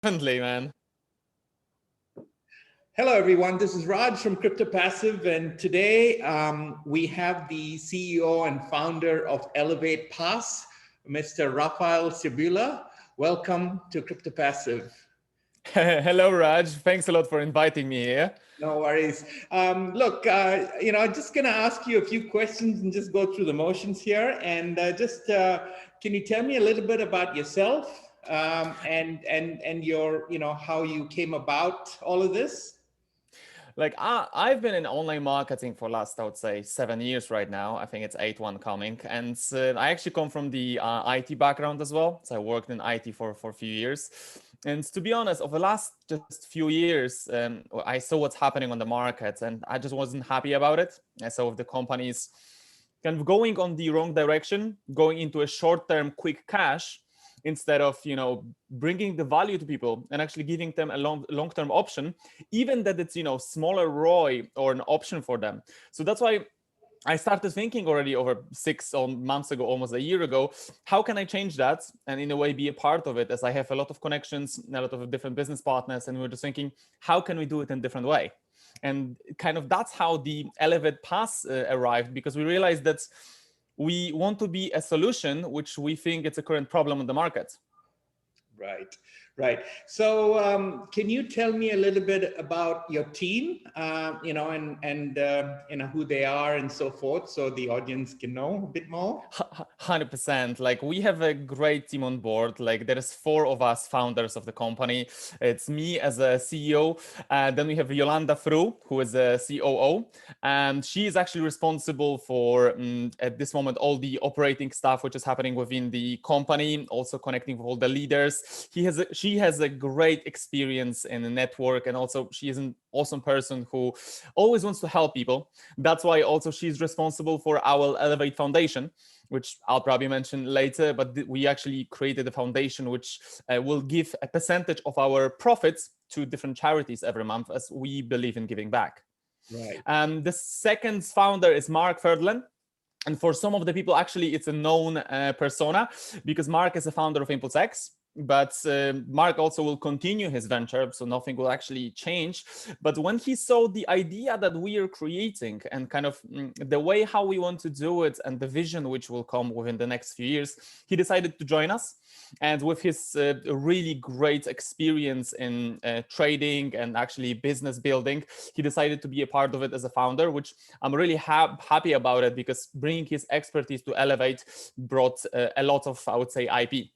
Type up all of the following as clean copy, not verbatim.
Definitely, man. Hello, everyone. This is Raj from CryptoPassive, and today we have the CEO and founder of Elevate Pass, Mr. Rafael Cebula. Welcome to CryptoPassive. Hello, Raj. Thanks a lot for inviting me here. No worries. Look, I'm just going to ask you a few questions and just go through the motions here. And can you tell me a little bit about yourself and your, how you came about all of this? Like I've been in online marketing for last, I would say, 7 years right now. I think it's eight coming, and I actually come from the IT background as well. So I worked in IT for a few years, and to be honest, over the last just few years, I saw what's happening on the market, and I just wasn't happy about it. And so the companies kind of going on the wrong direction, going into a short-term quick cash instead of bringing the value to people and actually giving them a long-term option, even that it's smaller ROI or an option for them. So that's why I started thinking already over 6 months ago, almost a year ago, how can I change that and in a way be a part of it, as I have a lot of connections, a lot of different business partners, and we were just thinking, how can we do it in a different way? And kind of that's how the Elevate Pass arrived, because we realized that we want to be a solution which we think it's a current problem on the market. Right, right. So, can you tell me a little bit about your team, and who they are and so forth, so the audience can know a bit more? 100%. Like, we have a great team on board. Like, there is four of us founders of the company. It's me as a CEO. Then we have Yolanda Fru, who is a COO, and she is actually responsible for at this moment all the operating stuff which is happening within the company, also connecting with all the leaders. She has a great experience in the network, and also she is an awesome person who always wants to help people. That's why also she's responsible for our Elevate Foundation, which I'll probably mention later, but we actually created a foundation which will give a percentage of our profits to different charities every month, as we believe in giving back. Right. The second founder is Mark Ferdland. And for some of the people, actually, it's a known persona, because Mark is a founder of ImpulseX. But Mark also will continue his venture, so nothing will actually change. But when he saw the idea that we are creating and kind of the way how we want to do it and the vision which will come within the next few years, he decided to join us. And with his really great experience in trading and actually business building, he decided to be a part of it as a founder, which I'm really happy about it, because bringing his expertise to Elevate brought a lot of, I would say, IP.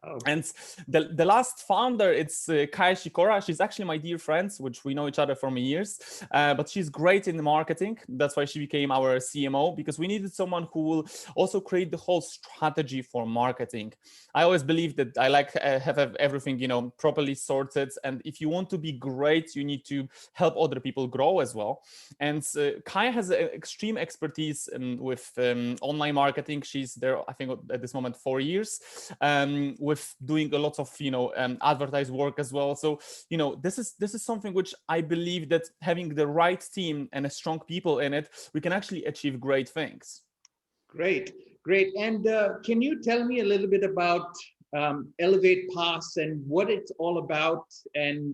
Oh. And the last founder, it's Kai Shikora. She's actually my dear friend, which we know each other for many years, but she's great in the marketing. That's why she became our CMO, because we needed someone who will also create the whole strategy for marketing. I always believe that I like have everything, properly sorted. And if you want to be great, you need to help other people grow as well. And Kai has extreme expertise with online marketing. She's there, I think, at this moment 4 years. With doing a lot of advertised work as well. So this is something which I believe that having the right team and a strong people in it, we can actually achieve great things. Great, great. And can you tell me a little bit about Elevate Pass and what it's all about, and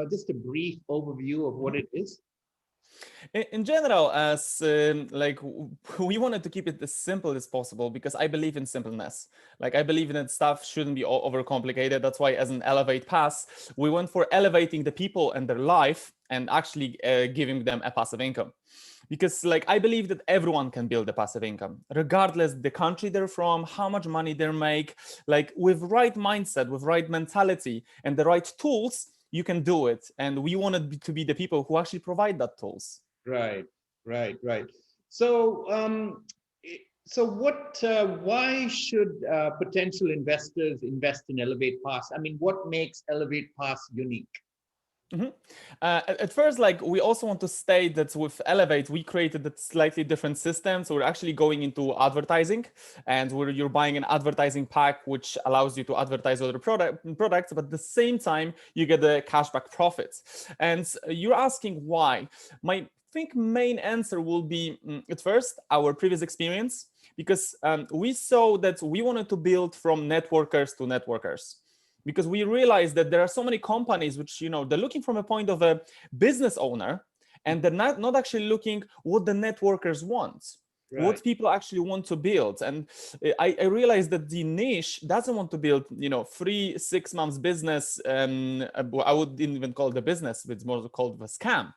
just a brief overview of what it is? In general, as like we wanted to keep it as simple as possible, because I believe in simpleness. Like, I believe that stuff shouldn't be overcomplicated. That's why, as an Elevate Pass, we went for elevating the people and their life and actually giving them a passive income. Because I believe that everyone can build a passive income, regardless the country they're from, how much money they make. Like, with right mindset, with right mentality and the right tools, you can do it. And we wanted to be the people who actually provide that tools. Right, right, right. So, so why should potential investors invest in Elevate Pass? I mean, what makes Elevate Pass unique? Mm-hmm. At first, we also want to state that with Elevate, we created a slightly different system. So we're actually going into advertising, and you're buying an advertising pack, which allows you to advertise other products, but at the same time, you get the cashback profits. And you're asking why. My think main answer will be, at first, our previous experience, because we saw that we wanted to build from networkers to networkers. because we realize that there are so many companies which, they're looking from a point of a business owner, and they're not actually looking what the networkers want, Right. what people actually want to build. And I realized that the niche doesn't want to build 3-6 months business. I wouldn't even call it a business, it's more called a scam.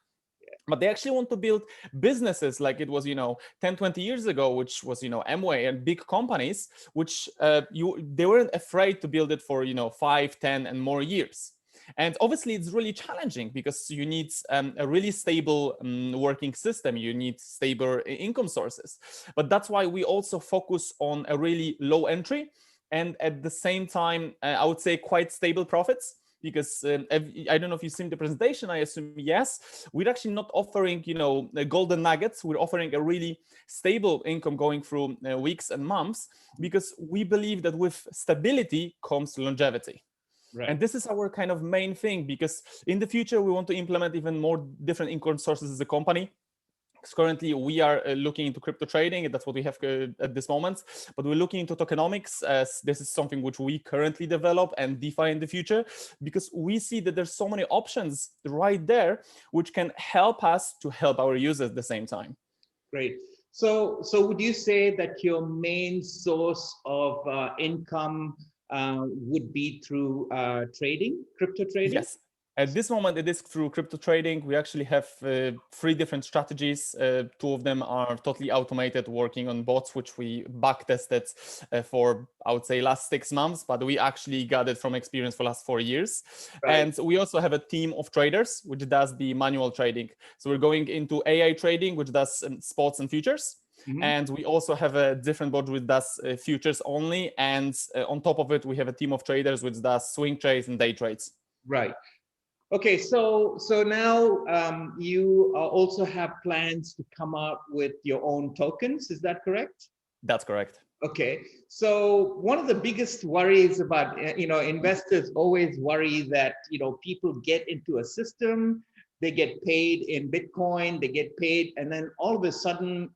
But they actually want to build businesses like it was 10-20 years ago, which was Amway and big companies, which they weren't afraid to build it for 5-10 and more years. And obviously it's really challenging because you need a really stable working system, you need stable income sources. But that's why we also focus on a really low entry and at the same time I would say quite stable profits. Because I don't know if you've seen the presentation, I assume yes, we're actually not offering golden nuggets, we're offering a really stable income going through weeks and months, because we believe that with stability comes longevity. Right. And this is our kind of main thing, because in the future we want to implement even more different income sources as a company. Currently, we are looking into crypto trading, and that's what we have at this moment. But we're looking into tokenomics, as this is something which we currently develop and DeFi in the future, because we see that there's so many options right there which can help us to help our users at the same time. Great. So would you say that your main source of income would be through trading, crypto trading? Yes. At this moment, it is through crypto trading. We actually have 3 different strategies. 2 of them are totally automated, working on bots, which we back tested for, I would say, last 6 months, but we actually got it from experience for last 4 years. Right. And we also have a team of traders, which does the manual trading. So we're going into AI trading, which does spots and futures. Mhm. And we also have a different bot which does futures only. And on top of it, we have a team of traders which does swing trades and day trades. Right. Okay, so now you also have plans to come out with your own tokens. Is that correct? That's correct. Okay, so one of the biggest worries about investors always worry that people get into a system, they get paid in Bitcoin, they get paid, and then all of a sudden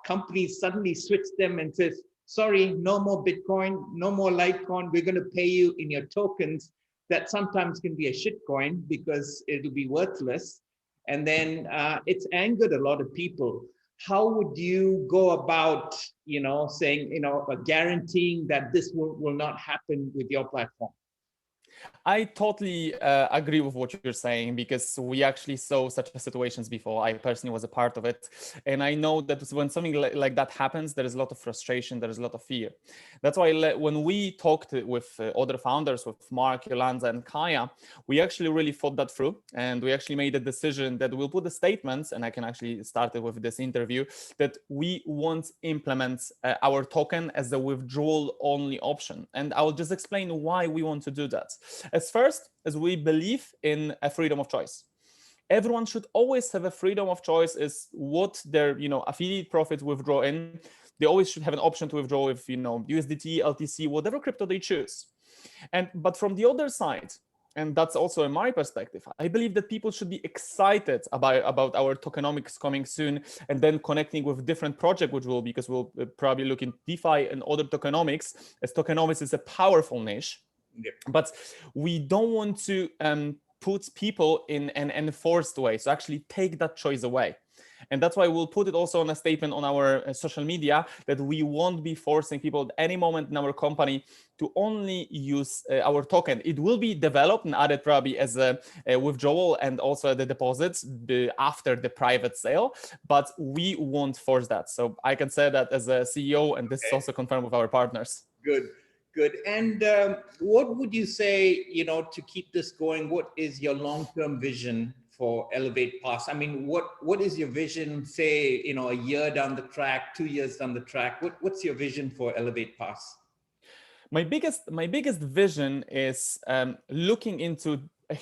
companies suddenly switch them and says, sorry, no more Bitcoin, no more Litecoin, we're going to pay you in your tokens. That sometimes can be a shit coin because it'll be worthless. And then it's angered a lot of people. How would you go about, saying, guaranteeing that this will not happen with your platform? I totally agree with what you're saying, because we actually saw such situations before. I personally was a part of it. And I know that when something like that happens, there is a lot of frustration, there is a lot of fear. That's why when we talked with other founders, with Mark, Yolanda, and Kaya, we actually really thought that through. And we actually made a decision that we'll put the statements, and I can actually start it with this interview, that we won't implement our token as a withdrawal only option. And I will just explain why we want to do that. As first, as we believe in a freedom of choice. Everyone should always have a freedom of choice is what their affiliate profits withdraw in. They always should have an option to withdraw with USDT, LTC, whatever crypto they choose. But from the other side, and that's also in my perspective, I believe that people should be excited about our tokenomics coming soon, and then connecting with different projects, which will, because we'll probably look in DeFi and other tokenomics, as tokenomics is a powerful niche. Yep. But we don't want to put people in an enforced way, so actually take that choice away. And that's why we'll put it also on a statement on our social media, that we won't be forcing people at any moment in our company to only use our token. It will be developed and added probably as a withdrawal and also the deposits after the private sale, but we won't force that. So I can say that as a CEO, and this is also confirmed with our partners. Good. And what would you say, to keep this going, what is your long-term vision for Elevate Pass? I mean, what is your vision, say, a year down the track, 2 years down the track? What's your vision for Elevate Pass? My biggest vision is looking into a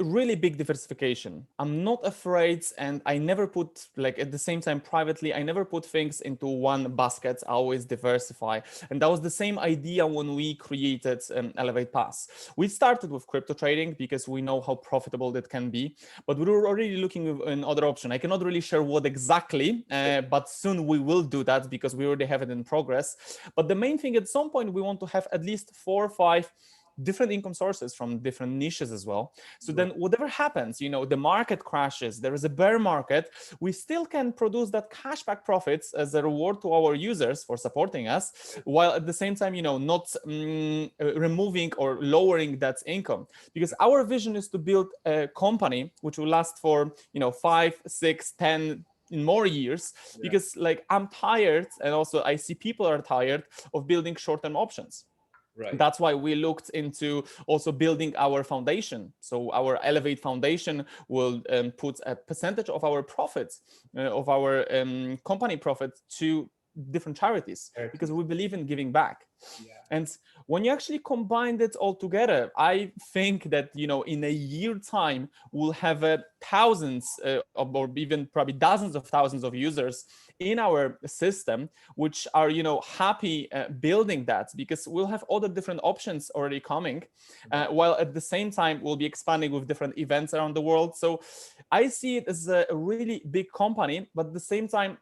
really big diversification. I'm not afraid, and I never put, like, at the same time privately, I never put things into one basket. I always diversify. And that was the same idea when we created Elevate Pass. We started with crypto trading because we know how profitable that can be, but we were already looking at another option. I cannot really share what exactly, but soon we will do that because we already have it in progress. But the main thing, at some point, we want to have at least 4 or 5 different income sources from different niches as well. So then whatever happens, you know, the market crashes, there is a bear market, we still can produce that cashback profits as a reward to our users for supporting us, while at the same time, you know, not removing or lowering that income. Because our vision is to build a company which will last for, you know, 5, 6, 10 in more years, because like I'm tired, and also I see people are tired of building short-term options. That's why we looked into also building our foundation. So our Elevate Foundation will put a percentage of our profits, of our company profits, to different charities, because we believe in giving back. And when you actually combine it all together, I think that, you know, in a year time, we'll have thousands or even probably dozens of thousands of users in our system, which are, you know, happy building that, because we'll have all the different options already coming, while at the same time we'll be expanding with different events around the world. So I see it as a really big company, but at the same time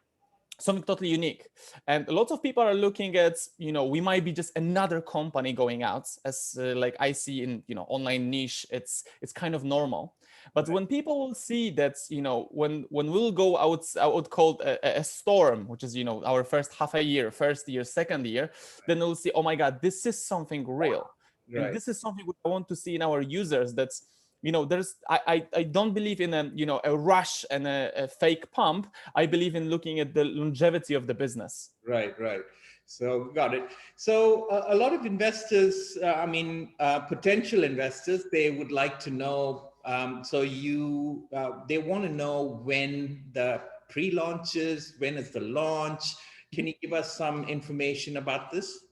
something totally unique. And lots of people are looking at, you know, we might be just another company going out, as like I see in, you know, online niche, it's kind of normal. But when people will see that, you know, when we'll go out, I would call a storm, which is, you know, our first half a year, first year, second year, then they'll see, oh my God, this is something real. And this is something I want to see in our users. That's, you know, there's I don't believe in a, you know, a rush and a fake pump. I believe in looking at the longevity of the business. Right. So got it. So a lot of investors, potential investors, they would like to know. They want to know when the pre-launch is, when is the launch. Can you give us some information about this?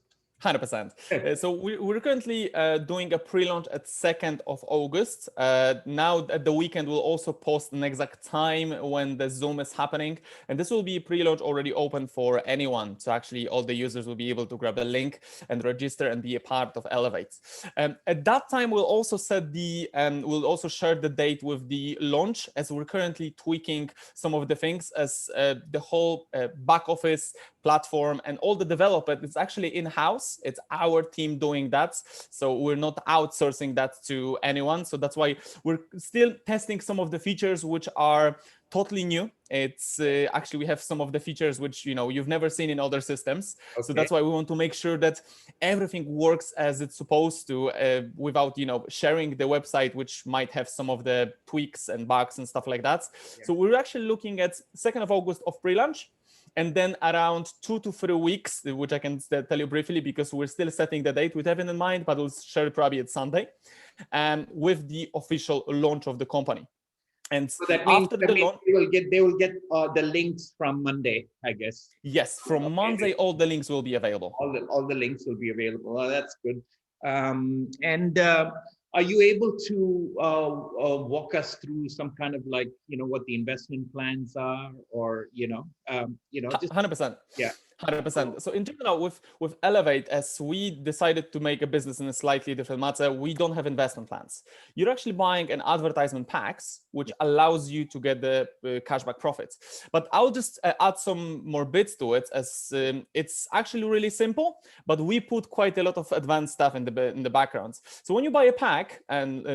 100%. So we're currently doing a pre-launch at 2nd of August. Now at the weekend, we'll also post an exact time when the Zoom is happening. And this will be a pre-launch already open for anyone. So actually all the users will be able to grab the link and register and be a part of Elevate. At that time, we'll also we'll also share the date with the launch, as we're currently tweaking some of the things, as the whole back office platform and all the development is actually in-house. It's our team doing that. So we're not outsourcing that to anyone. So that's why we're still testing some of the features which are totally new. It's actually, we have some of the features which, you know, you've never seen in other systems. So that's why we want to make sure that everything works as it's supposed to, without, you know, sharing the website, which might have some of the tweaks and bugs and stuff like that. So we're actually looking at 2nd of August of pre-launch. And then around 2 to 3 weeks, which I can tell you briefly, because we're still setting the date with having in mind, but we'll share it probably at Sunday, with the official launch of the company. And so that means, after the launch, they will get the links from Monday, I guess. Yes, from Monday, all the links will be available. All the links will be available. Oh, that's good. Are you able to walk us through some kind of, like, you know, what the investment plans are, or, just 100%. Yeah. 100%. So in general, with Elevate, as we decided to make a business in a slightly different matter, we don't have investment plans. You're actually buying an advertisement packs, which allows you to get the cashback profits. But I'll just add some more bits to it, as it's actually really simple, but we put quite a lot of advanced stuff in the background. So when you buy a pack, and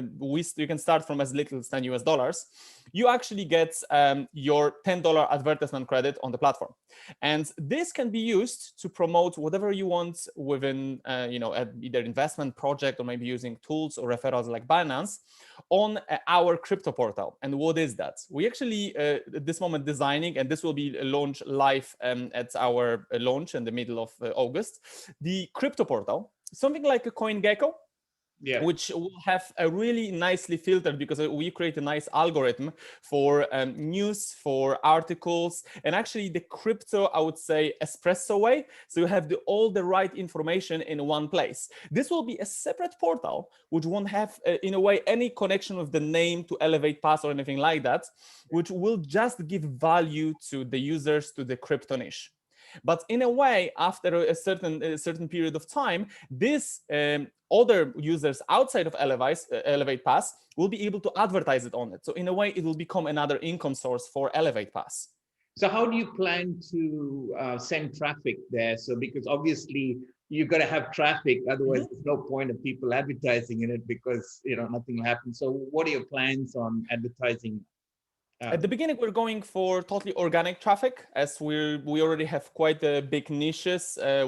you can start from as little as $10, you actually get your $10 advertisement credit on the platform. And this can be used to promote whatever you want within, either investment project, or maybe using tools or referrals like Binance on our crypto portal. And what is that? We actually, at this moment, designing, and this will be launched live at our launch in the middle of August, the crypto portal, something like a CoinGecko, which will have a really nicely filtered, because we create a nice algorithm for news, for articles, and actually the crypto, I would say, espresso way. So you have all the right information in one place. This will be a separate portal, which won't have, in a way, any connection with the name to Elevate Pass or anything like that, which will just give value to the users, to the crypto niche. But in a way, after a certain period of time, this other users outside of Elevate Pass will be able to advertise it on it. So in a way, it will become another income source for Elevate Pass. So how do you plan to send traffic there? So because obviously you got to have traffic. Otherwise, Mhm. there's no point of people advertising in it because, nothing will happen. So what are your plans on advertising? At the beginning, we're going for totally organic traffic, as we already have quite a big niches,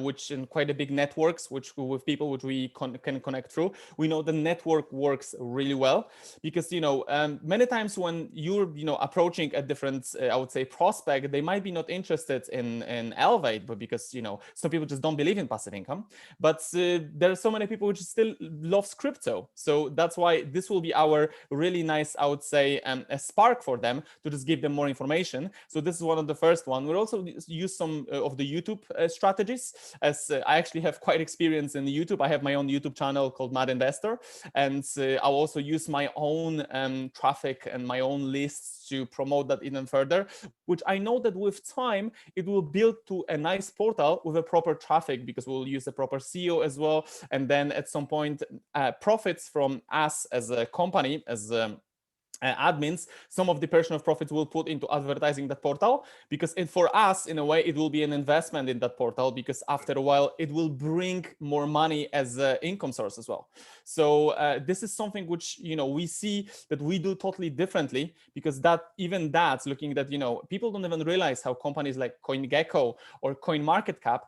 which and quite a big networks, which with people which we can connect through. We know the network works really well because many times when you're approaching a different, I would say, prospect, they might be not interested in Elevate, but because some people just don't believe in passive income. But there are so many people which still loves crypto, so that's why this will be our really nice, I would say, a spark for them to just give them more information. So this is one of the first one. We'll also use some of the YouTube strategies, as I actually have quite experience in YouTube. I have my own YouTube channel called Mad Investor, and I'll also use my own traffic and my own lists to promote that even further, which I know that with time it will build to a nice portal with a proper traffic, because we'll use a proper SEO as well, and then at some point profits from us as a company, as admins, some of the portion of profits will put into advertising that portal, because for us, in a way, it will be an investment in that portal, because after a while it will bring more money as an income source as well. So this is something which we see that we do totally differently, because that's looking that people don't even realize how companies like CoinGecko or CoinMarketCap,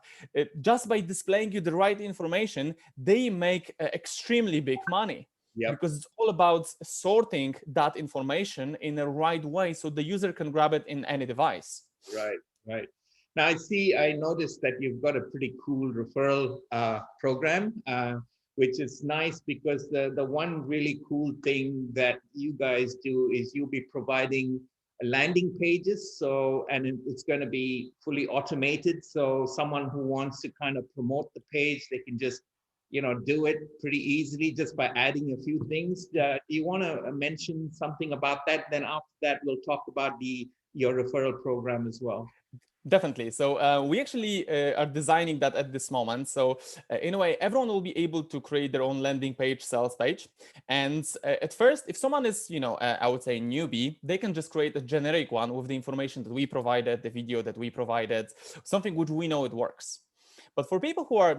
just by displaying you the right information, they make extremely big money. Yep. Because it's all about sorting that information in the right way so the user can grab it in any device. Right. Now I noticed that you've got a pretty cool referral program, which is nice because the one really cool thing that you guys do is you'll be providing landing pages. And it's going to be fully automated. So someone who wants to kind of promote the page, they can just do it pretty easily just by adding a few things. Do you want to mention something about that? Then after that, we'll talk about your referral program as well. Definitely. So we actually are designing that at this moment. So in a way, everyone will be able to create their own landing page, sales page. And at first, if someone is, I would say newbie, they can just create a generic one with the information that we provided, the video that we provided, something which we know it works. But for people who are,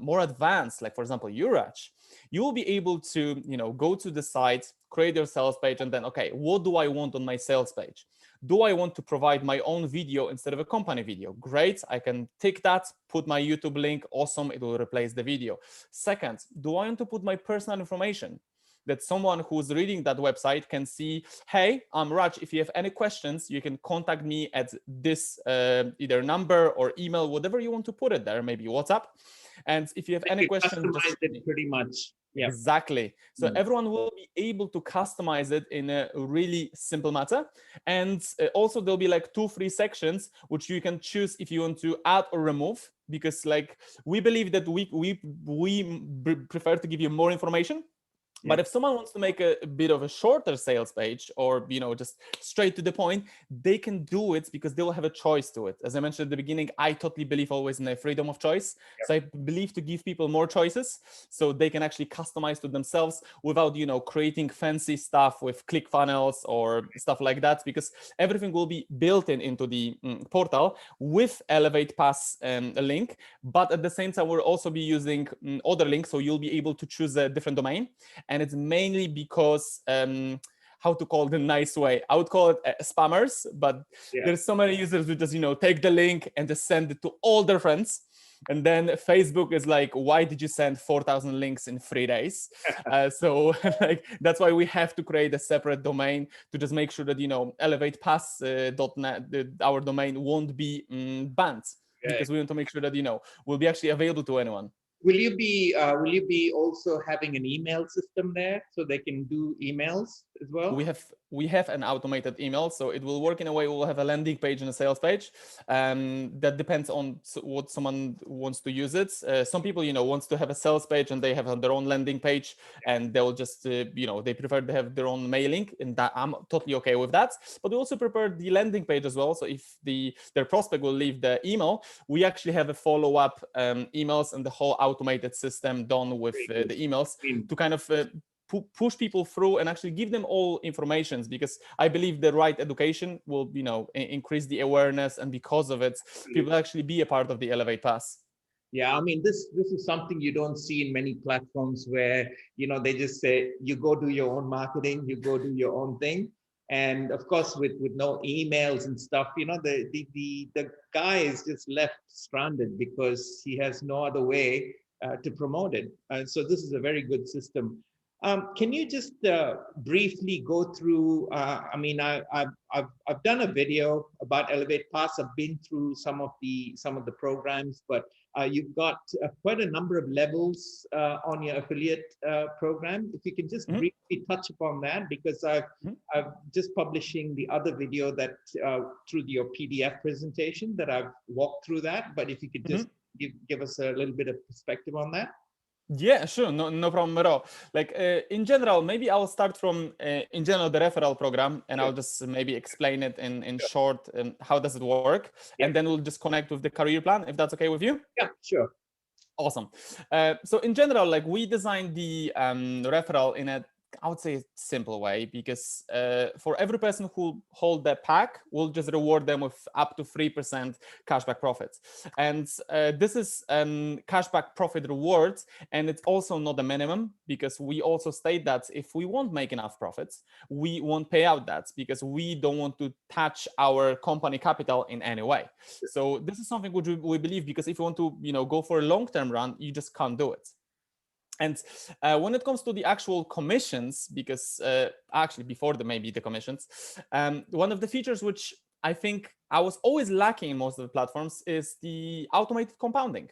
more advanced, like for example, Uraj, you will be able to, go to the site, create your sales page, and then, okay, what do I want on my sales page? Do I want to provide my own video instead of a company video? Great, I can tick that, put my YouTube link, awesome, it will replace the video. Second, do I want to put my personal information? That someone who's reading that website can see, hey, I'm Raj, if you have any questions, you can contact me at this either number or email, whatever you want to put it there, maybe WhatsApp. And if you have any questions, customize it pretty much. Yep. Exactly. So everyone will be able to customize it in a really simple matter. And also there'll be like 2-3 sections which you can choose if you want to add or remove, because like we believe that we prefer to give you more information. But if someone wants to make a bit of a shorter sales page, or just straight to the point, they can do it because they will have a choice to it. As I mentioned at the beginning, I totally believe always in a freedom of choice. So I believe to give people more choices so they can actually customize to themselves without creating fancy stuff with click funnels or stuff like that, because everything will be built into the portal with Elevate Pass link. But at the same time, we'll also be using other links, so you'll be able to choose a different domain. And it's mainly because how to call it a nice way, I would call it spammers, but there's so many users who just take the link and just send it to all their friends. And then Facebook is like, why did you send 4,000 links in 3 days? So like that's why we have to create a separate domain to just make sure that elevatepass.net, our domain, won't be banned, because we want to make sure that will be actually available to anyone. Will you be also having an email system there so they can do emails as well? We have an automated email, so it will work in a way. We'll have a landing page and a sales page. That depends on what someone wants to use it. Some people, wants to have a sales page and they have their own landing page, and they'll just, they prefer to have their own mailing, and that I'm totally okay with that. But we also prepare the landing page as well. So if their prospect will leave the email, we actually have a follow-up emails and the whole automated system done with the emails to kind of push people through and actually give them all informations, because I believe the right education will increase the awareness, and because of it, people actually be a part of the Elevate Pass. Yeah, I mean, this is something you don't see in many platforms where, they just say, you go do your own marketing, you go do your own thing. And of course, with no emails and stuff, the guy is just left stranded because he has no other way to promote it. And so this is a very good system. Can you just briefly go through? I mean, I've done a video about Elevate Pass. I've been through some of the programs, but you've got quite a number of levels on your affiliate program. If you can just briefly touch upon that, because I've just publishing the other video that through your PDF presentation that I've walked through that. But if you could just give us a little bit of perspective on that. Yeah, sure. No problem at all. Like in general, maybe I'll start from in general the referral program, and I'll just maybe explain it in short how does it work, and then we'll just connect with the career plan if that's okay with you. Yeah, sure. Awesome. So in general, like we designed the referral in a, I would say, simple way, because for every person who hold that pack, we'll just reward them with up to 3% cashback profits. And this is cashback profit rewards, and it's also not the minimum, because we also state that if we won't make enough profits, we won't pay out that, because we don't want to touch our company capital in any way. So this is something which we believe, because if you want to, go for a long-term run, you just can't do it. And when it comes to the actual commissions, because actually before maybe the commissions, one of the features which I think I was always lacking in most of the platforms is the automated compounding.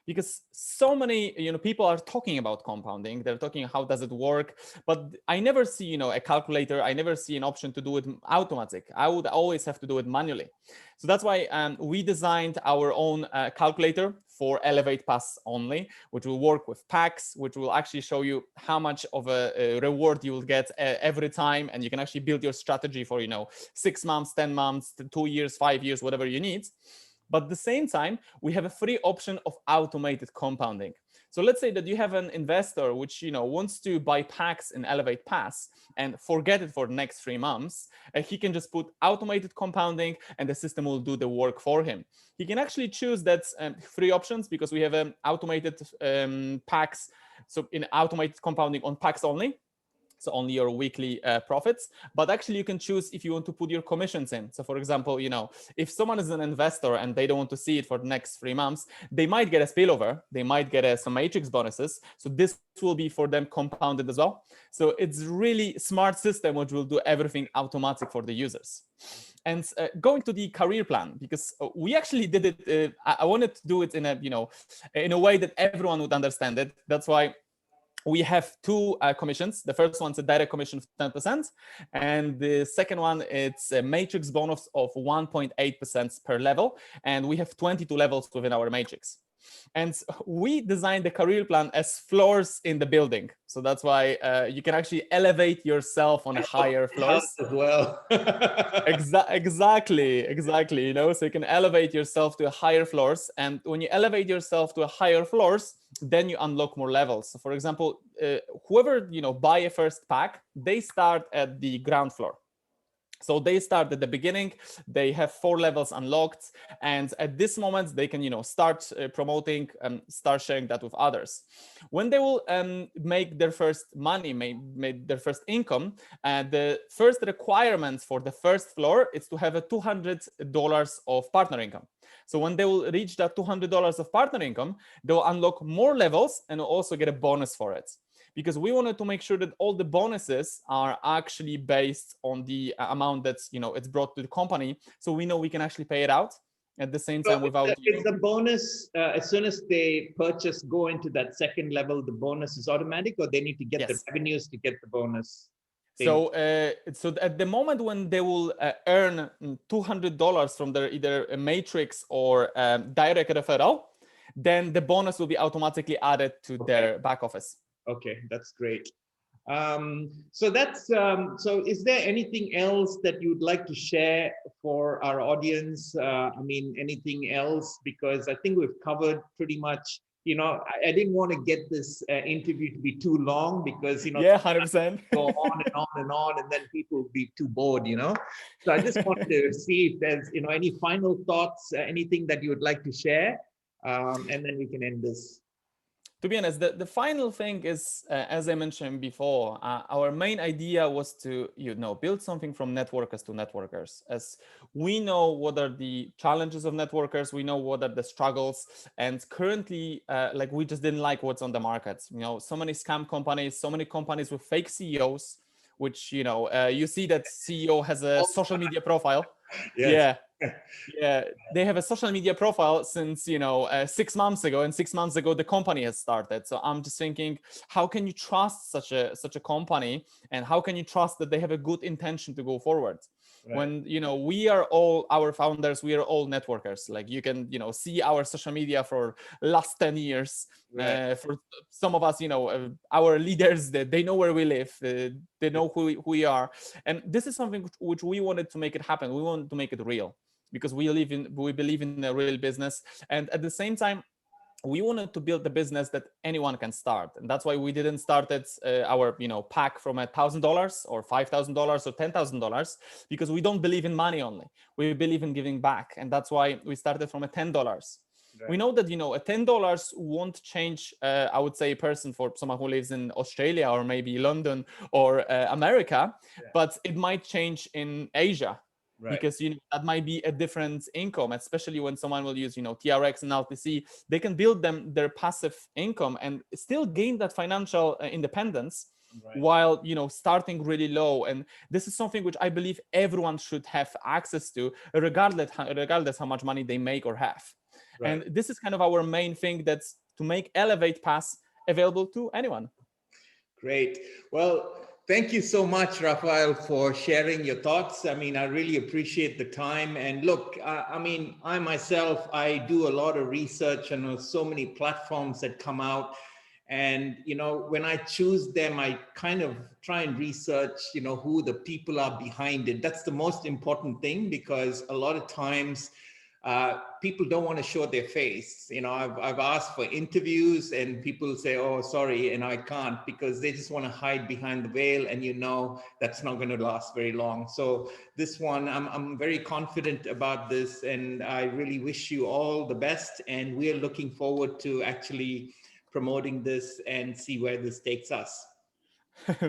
Because so many people are talking about compounding, they're talking how does it work, but I never see a calculator, I never see an option to do it automatic. I would always have to do it manually. So that's why we designed our own calculator for Elevate Pass only, which will work with packs, which will actually show you how much of a reward you will get every time, and you can actually build your strategy for 6 months, 10 months, 2 years, 5 years, whatever you need. But at the same time, we have a free option of automated compounding. So let's say that you have an investor which wants to buy packs in Elevate Pass and forget it for the next 3 months. He can just put automated compounding, and the system will do the work for him. He can actually choose that free options, because we have automated packs. So in automated compounding on packs only. So only your weekly profits, but actually you can choose if you want to put your commissions in. So for example, if someone is an investor and they don't want to see it for the next 3 months, they might get a spillover, they might get some matrix bonuses. So this will be for them compounded as well. So it's really smart system which will do everything automatic for the users. And going to the career plan, because we actually did it, I wanted to do it in a way that everyone would understand it. That's why we have 2 commissions. The first one's a direct commission of 10%, and the second one, it's a matrix bonus of 1.8% per level, and we have 22 levels within our matrix. And we designed the career plan as floors in the building. So that's why you can actually elevate yourself on a higher floors as well. Exactly. So you can elevate yourself to a higher floors. And when you elevate yourself to a higher floors, then you unlock more levels. So for example, whoever, buy a first pack, they start at the ground floor. So they start at the beginning, they have 4 levels unlocked, and at this moment they can start promoting and start sharing that with others. When they will make their first money, make their first income, the first requirement for the first floor is to have a $200 of partner income. So when they will reach that $200 of partner income, they will unlock more levels and will also get a bonus for it. Because we wanted to make sure that all the bonuses are actually based on the amount that's it's brought to the company, so we know we can actually pay it out at the same time without. Is the bonus as soon as they purchase, go into that second level, the bonus is automatic, or they need to get the revenues to get the bonus? So at the moment when they will earn $200 from their either a matrix or direct referral, then the bonus will be automatically added to their back office. Okay, that's great. So is there anything else that you'd like to share for our audience? I mean, anything else? Because I think we've covered pretty much, I didn't want to get this interview to be too long, because, 100%. go on and on and on, and then people will be too bored, So I just wanted to see if there's, any final thoughts, anything that you would like to share. And then we can end this. To be honest, the final thing is, as I mentioned before, our main idea was to, build something from networkers to networkers. As we know what are the challenges of networkers, we know what are the struggles, and currently, like we just didn't like what's on the market. So many scam companies, so many companies with fake CEOs, which you see that CEO has a social media profile. Yes. Yeah. Yeah, they have a social media profile since 6 months ago, and 6 months ago the company has started. So I'm just thinking, how can you trust such a company, and how can you trust that they have a good intention to go forward? Right. When we are all, our founders, we are all networkers. Like you can see our social media for last 10 years. Right. For some of us, our leaders, they know where we live, they know who we are, and this is something which we wanted to make it happen. We wanted to make it real, because we believe in a real business, and at the same time we wanted to build a business that anyone can start. And that's why we didn't start our pack from $1,000 or $5,000 or $10,000, because we don't believe in money only, we believe in giving back. And that's why we started from a $10. Right. We know that a $10 won't change, I would say, a person, for someone who lives in Australia or maybe London or America, but it might change in Asia. Right. Because that might be a different income, especially when someone will use TRX and LTC. They can build their passive income and still gain that financial independence, Right. while starting really low. And this is something which I believe everyone should have access to, regardless how much money they make or have. Right. And this is kind of our main thing, that's to make Elevate Pass available to anyone. Great. Well, thank you so much, Rafael, for sharing your thoughts. I mean, I really appreciate the time. And look, I mean, I myself, I do a lot of research on so many platforms that come out. And, when I choose them, I kind of try and research, who the people are behind it. That's the most important thing, because a lot of times, people don't want to show their face. I've asked for interviews and people say, oh, sorry, and I can't, because they just want to hide behind the veil, and that's not going to last very long. So this one, I'm very confident about this, and I really wish you all the best. And we're looking forward to actually promoting this and see where this takes us.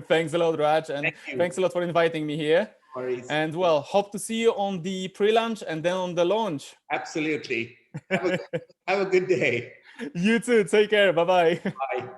Thanks a lot, Raj, and thanks a lot for inviting me here. And well, hope to see you on the pre-launch and then on the launch. Absolutely. Have a good day. You too. Take care. Bye-bye. Bye.